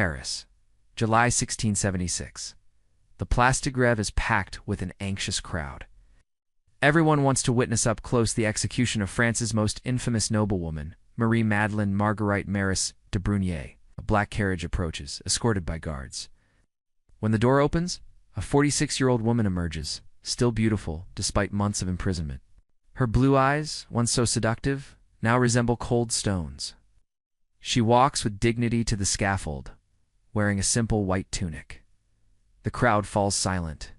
Paris, July 1676. The Place de Grève is packed with an anxious crowd. Everyone wants to witness up close the execution of France's most infamous noblewoman, Marie Madeleine Marguerite Maris de Brunier. A black carriage approaches, escorted by guards. When the door opens, a 46-year-old woman emerges, still beautiful despite months of imprisonment. Her blue eyes, once so seductive, now resemble cold stones. She walks with dignity to the scaffold, wearing a simple white tunic. The crowd falls silent.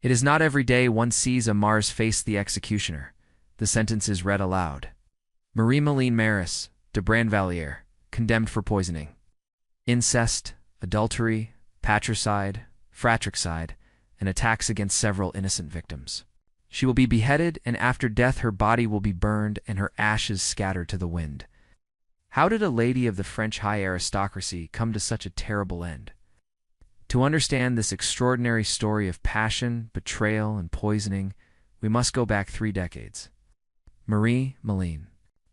It is not every day one sees a Mars face the executioner. The sentence is read aloud. Marie Madeleine Maris de Brandevalier, condemned for poisoning. Incest, adultery, patricide, fratricide, and attacks against several innocent victims. She will be beheaded, and after death her body will be burned and her ashes scattered to the wind. How did a lady of the French high aristocracy come to such a terrible end? To understand this extraordinary story of passion, betrayal, and poisoning, we must go back 3 decades. Marie Madeleine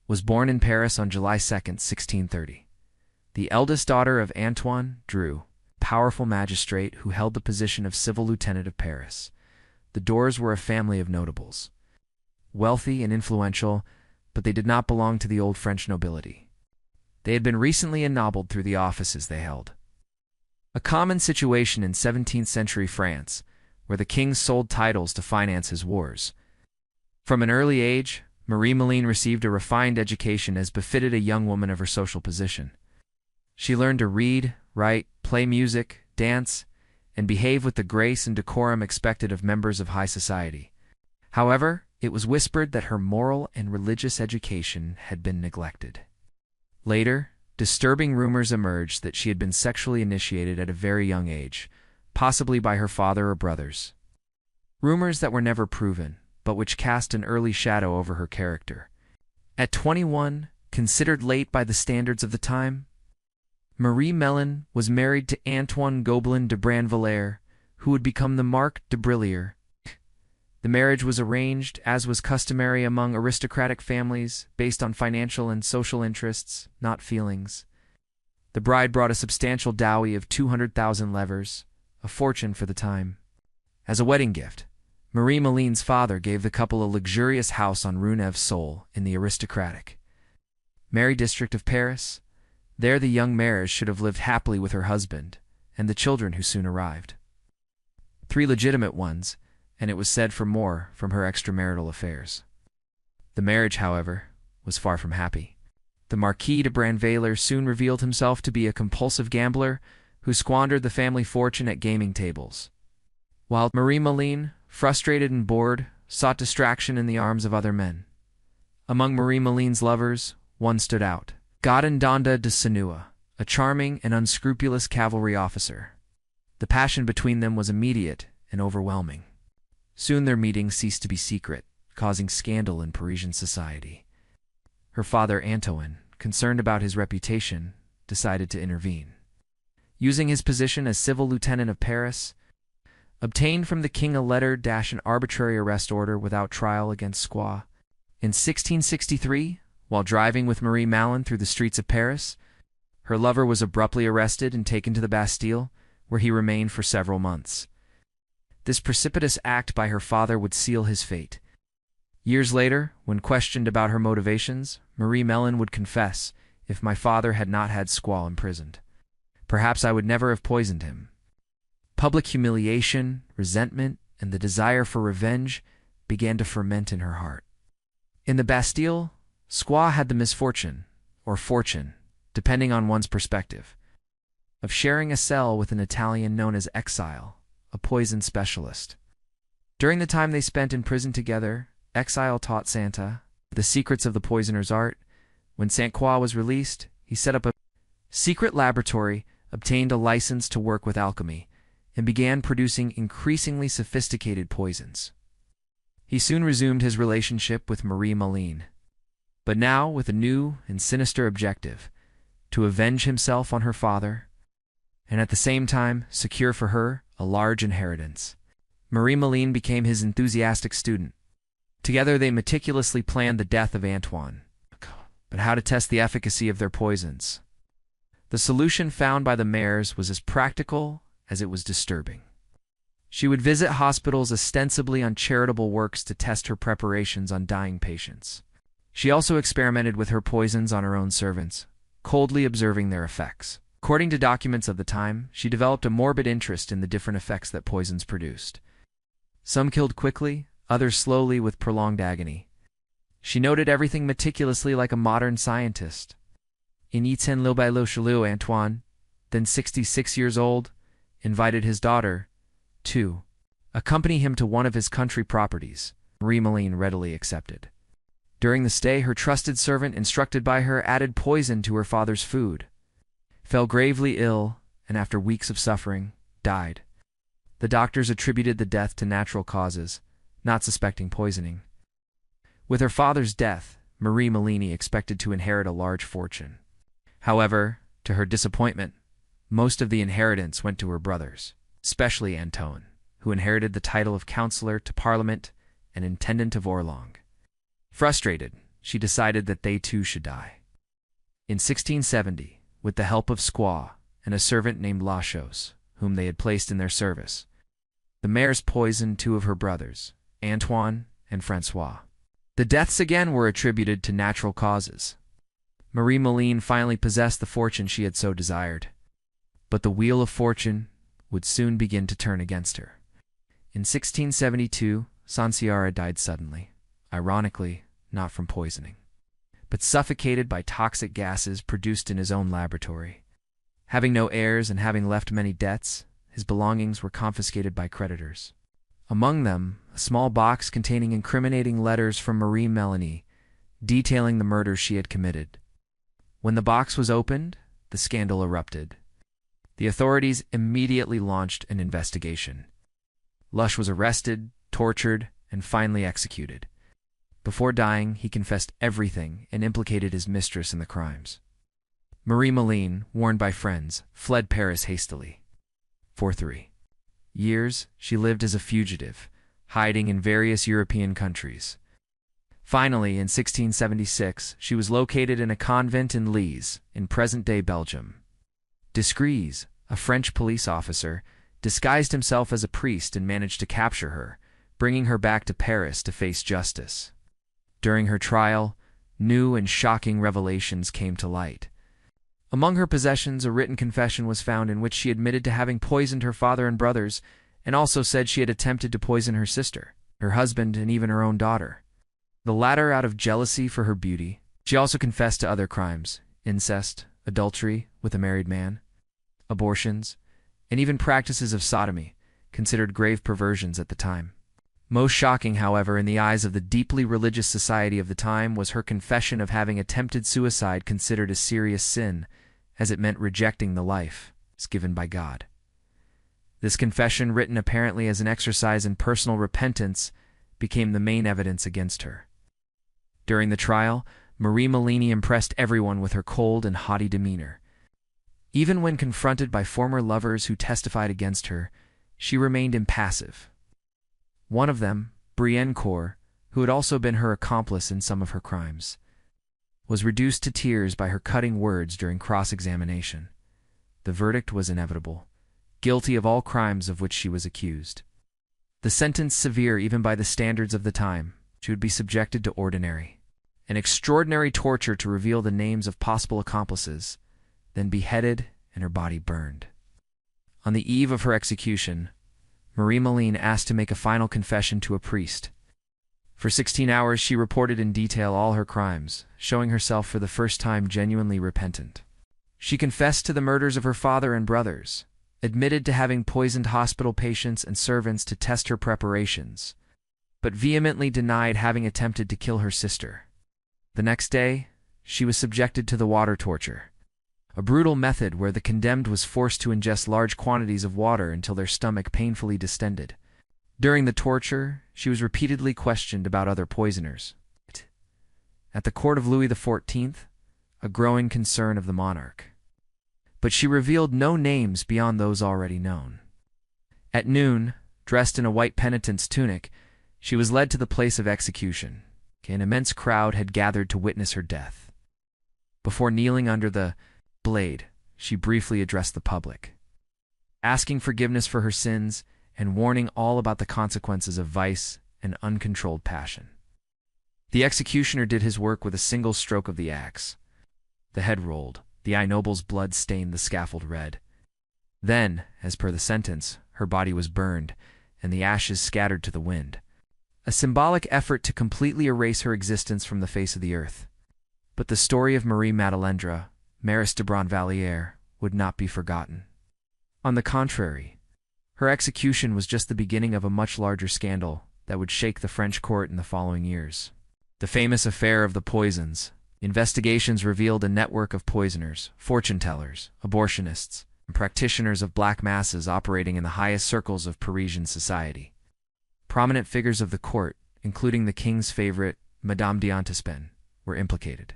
was born in Paris on July 2, 1630. The eldest daughter of Antoine Dru, powerful magistrate who held the position of civil lieutenant of Paris. The Doors were a family of notables. Wealthy and influential, but they did not belong to the old French nobility. They had been recently ennobled through the offices they held. A common situation in 17th-century France, where the king sold titles to finance his wars. From an early age, Marie Madeleine received a refined education as befitted a young woman of her social position. She learned to read, write, play music, dance, and behave with the grace and decorum expected of members of high society. However, it was whispered that her moral and religious education had been neglected. Later, disturbing rumors emerged that she had been sexually initiated at a very young age, possibly by her father or brothers. Rumors that were never proven, but which cast an early shadow over her character. At 21, considered late by the standards of the time, Marie Madeleine was married to Antoine Gobelin de Brandevalier, who would become the Marc de Brillier. The marriage was arranged, as was customary among aristocratic families, based on financial and social interests, not feelings. The bride brought a substantial dowry of 200,000 livres, a fortune for the time. As a wedding gift, Marie Madeleine's father gave the couple a luxurious house on Rue Neuve-Saule in the aristocratic Marais district of Paris. There the young Maris should have lived happily with her husband and the children who soon arrived. 3 legitimate ones, and it was said for more from her extramarital affairs. The marriage, however, was far from happy. The Marquis de Brandevalier soon revealed himself to be a compulsive gambler who squandered the family fortune at gaming tables, while Marie Madeleine, frustrated and bored, sought distraction in the arms of other men. Among Marie Madeleine's lovers, one stood out. Godendonda de Senua, a charming and unscrupulous cavalry officer. The passion between them was immediate and overwhelming. Soon their meetings ceased to be secret, causing scandal in Parisian society. Her father, Antoine, concerned about his reputation, decided to intervene. Using his position as civil lieutenant of Paris, obtained from the king a letter - an arbitrary arrest order without trial against Squaw. In 1663, while driving with Marie Madeleine through the streets of Paris, her lover was abruptly arrested and taken to the Bastille, where he remained for several months. This precipitous act by her father would seal his fate. Years later, when questioned about her motivations, Marie Madeleine would confess, "If my father had not had Squaw imprisoned, perhaps I would never have poisoned him." Public humiliation, resentment, and the desire for revenge began to ferment in her heart. In the Bastille, Squaw had the misfortune, or fortune, depending on one's perspective, of sharing a cell with an Italian known as Exile, a poison specialist. During the time they spent in prison together, Exile taught Santa the secrets of the poisoner's art. When Saint Croix was released, he set up a secret laboratory, obtained a license to work with alchemy, and began producing increasingly sophisticated poisons. He soon resumed his relationship with Marie Madeleine, but now with a new and sinister objective: to avenge himself on her father, and at the same time secure for her a large inheritance. Marie Madeleine became his enthusiastic student. Together they meticulously planned the death of Antoine. But how to test the efficacy of their poisons? The solution found by the mayors was as practical as it was disturbing. She would visit hospitals ostensibly on charitable works to test her preparations on dying patients. She also experimented with her poisons on her own servants, coldly observing their effects. According to documents of the time, she developed a morbid interest in the different effects that poisons produced. Some killed quickly, others slowly with prolonged agony. She noted everything meticulously like a modern scientist. In Iten-le-Chalut, Antoine, then 66 years old, invited his daughter to accompany him to one of his country properties. Marie-Meline readily accepted. During the stay, her trusted servant, instructed by her, added poison to her father's food, fell gravely ill, and after weeks of suffering, died. The doctors attributed the death to natural causes, not suspecting poisoning. With her father's death, Marie-Meline expected to inherit a large fortune. However, to her disappointment, most of the inheritance went to her brothers, especially Antoine, who inherited the title of Counselor to Parliament and Intendant of Orléans. Frustrated, she decided that they too should die. In 1670, with the help of Squaw and a servant named Lachos, whom they had placed in their service, the mayors poisoned two of her brothers, Antoine and François. The deaths again were attributed to natural causes. Marie-Meline finally possessed the fortune she had so desired. But the wheel of fortune would soon begin to turn against her. In 1672, Sanciara died suddenly, ironically, not from poisoning, but suffocated by toxic gases produced in his own laboratory. Having no heirs and having left many debts, his belongings were confiscated by creditors. Among them, a small box containing incriminating letters from Marie-Meline, detailing the murders she had committed. When the box was opened, the scandal erupted. The authorities immediately launched an investigation. Lush was arrested, tortured, and finally executed. Before dying, he confessed everything and implicated his mistress in the crimes. Marie-Meline, warned by friends, fled Paris hastily. For 3 years, she lived as a fugitive, hiding in various European countries. Finally, in 1676, she was located in a convent in Lise, in present-day Belgium. Descries, a French police officer, disguised himself as a priest and managed to capture her, bringing her back to Paris to face justice. During her trial, new and shocking revelations came to light. Among her possessions, a written confession was found in which she admitted to having poisoned her father and brothers, and also said she had attempted to poison her sister, her husband, and even her own daughter. The latter out of jealousy for her beauty. She also confessed to other crimes: incest, adultery with a married man, abortions, and even practices of sodomy, considered grave perversions at the time. Most shocking, however, in the eyes of the deeply religious society of the time was her confession of having attempted suicide, considered a serious sin, as it meant rejecting the life given by God. This confession, written apparently as an exercise in personal repentance, became the main evidence against her. During the trial, Marie-Meline impressed everyone with her cold and haughty demeanor. Even when confronted by former lovers who testified against her, she remained impassive. One of them, Briencourt, who had also been her accomplice in some of her crimes, was reduced to tears by her cutting words during cross-examination. The verdict was inevitable: guilty of all crimes of which she was accused. The sentence severe even by the standards of the time. She would be subjected to ordinary, an extraordinary torture to reveal the names of possible accomplices, then beheaded and her body burned. On the eve of her execution, Marie-Meline asked to make a final confession to a priest. For 16 hours she reported in detail all her crimes, showing herself for the first time genuinely repentant. She confessed to the murders of her father and brothers, admitted to having poisoned hospital patients and servants to test her preparations, but vehemently denied having attempted to kill her sister. The next day, she was subjected to the water torture, a brutal method where the condemned was forced to ingest large quantities of water until their stomach painfully distended. During the torture, she was repeatedly questioned about other poisoners. At the court of Louis XIV, a growing concern of the monarch. But she revealed no names beyond those already known. At noon, dressed in a white penitent's tunic, she was led to the place of execution. An immense crowd had gathered to witness her death. Before kneeling under the blade, she briefly addressed the public, asking forgiveness for her sins and warning all about the consequences of vice and uncontrolled passion. The executioner did his work with a single stroke of the axe. The head rolled, the noble's blood stained the scaffold red. Then, as per the sentence, her body was burned, and the ashes scattered to the wind, a symbolic effort to completely erase her existence from the face of the earth. But the story of Marie Madeleine, Mairesse de Brinvilliers, would not be forgotten. On the contrary, her execution was just the beginning of a much larger scandal that would shake the French court in the following years. The famous affair of the poisons. Investigations revealed a network of poisoners, fortune-tellers, abortionists, and practitioners of black masses operating in the highest circles of Parisian society. Prominent figures of the court, including the king's favorite, Madame d'Antespen, were implicated.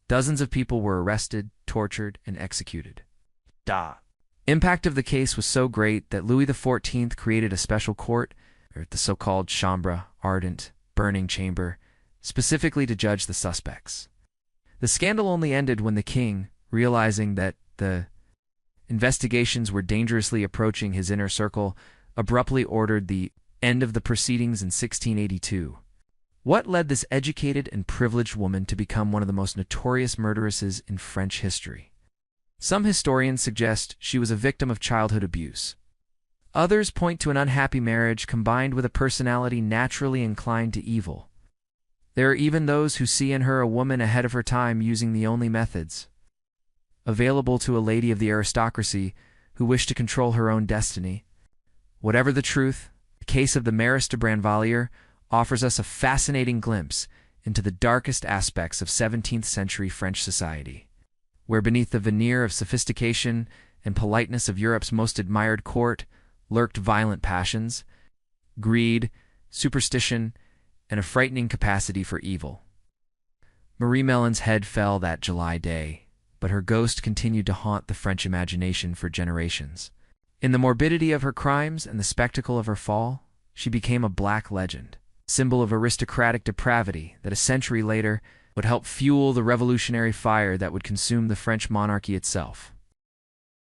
Dozens of people were arrested, tortured, and executed. Impact of the case was so great that Louis XIV created a special court, or the so-called chambre ardente, burning chamber, specifically to judge the suspects. The scandal only ended when the king, realizing that the investigations were dangerously approaching his inner circle, abruptly ordered the end of the proceedings in 1682. What led this educated and privileged woman to become one of the most notorious murderesses in French history? Some historians suggest she was a victim of childhood abuse. Others point to an unhappy marriage combined with a personality naturally inclined to evil. There are even those who see in her a woman ahead of her time, using the only methods available to a lady of the aristocracy who wished to control her own destiny. Whatever the truth, the case of the Mairesse de Brinvilliers offers us a fascinating glimpse into the darkest aspects of 17th-century French society, where beneath the veneer of sophistication and politeness of Europe's most admired court lurked violent passions, greed, superstition, and a frightening capacity for evil. Marie Madeleine's head fell that July day, but her ghost continued to haunt the French imagination for generations. In the morbidity of her crimes and the spectacle of her fall, she became a black legend, symbol of aristocratic depravity that a century later would help fuel the revolutionary fire that would consume the French monarchy itself.